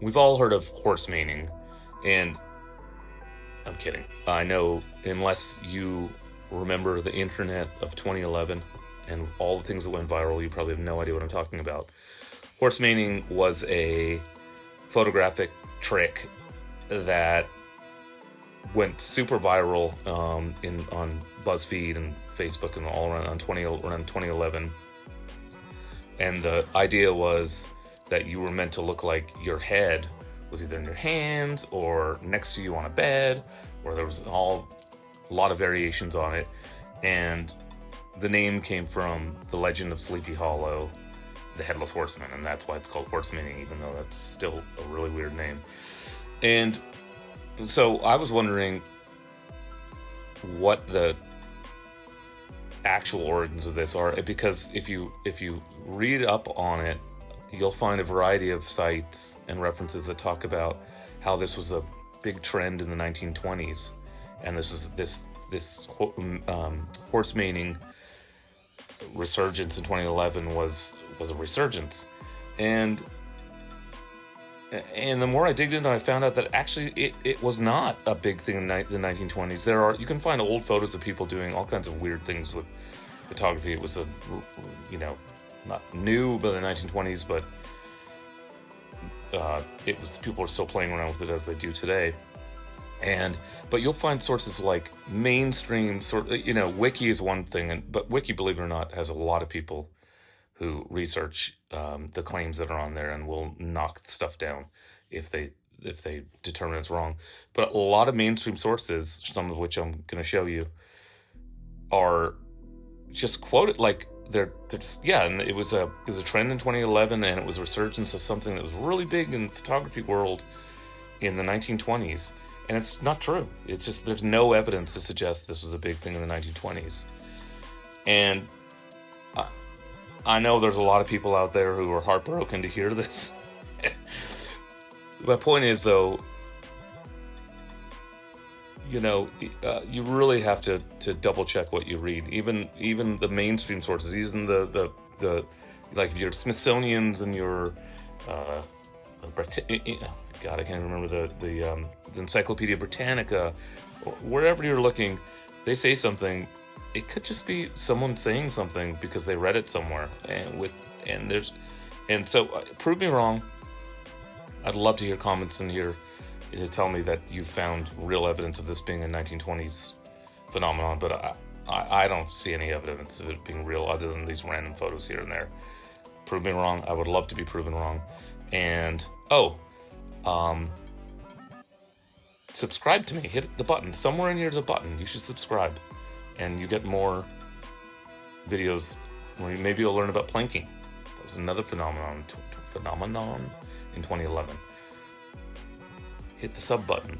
we've all heard of horsemaning, and I'm kidding. I know, unless you remember the internet of 2011 and all the things that went viral, you probably have no idea what I'm talking about. Horsemaning was a photographic trick that went super viral on BuzzFeed and Facebook and all around 2011. And the idea was that you were meant to look like your head was either in your hands or next to you on a bed, or there was a lot of variations on it. And the name came from the legend of Sleepy Hollow, the Headless Horseman, and that's why it's called Horsemaning, even though that's still a really weird name. And so I was wondering what the actual origins of this are, because if you read up on it, you'll find a variety of sites and references that talk about how this was a big trend in the 1920s, and this horsemaning resurgence in 2011 was a resurgence. And the more I digged into it, I found out that actually it was not a big thing in the 1920s. You can find old photos of people doing all kinds of weird things with photography. It was not new by the 1920s, but people are still playing around with it as they do today. But you'll find sources like mainstream Wiki is one thing, but Wiki, believe it or not, has a lot of people who research the claims that are on there and will knock stuff down if they determine it's wrong. But a lot of mainstream sources, some of which I'm going to show you, are just quoted like they're just, yeah. And it was a trend in 2011, and it was a resurgence of something that was really big in the photography world in the 1920s. And it's not true. It's just, there's no evidence to suggest this was a big thing in the 1920s. And I know there's a lot of people out there who are heartbroken to hear this. My point is, though, you really have to double check what you read. Even the mainstream sources, even the like your Smithsonian's and your God, I can't remember the Encyclopedia Britannica, or wherever you're looking, they say something. It could just be someone saying something because they read it somewhere, and so prove me wrong. I'd love to hear comments in here to tell me that you found real evidence of this being a 1920s phenomenon, but I don't see any evidence of it being real other than these random photos here and there. Prove me wrong. I would love to be proven wrong. And subscribe to me. Hit the button. Somewhere in here is a button. You should subscribe, and you get more videos where maybe you'll learn about planking. That was another phenomenon in 2011. Hit the sub button.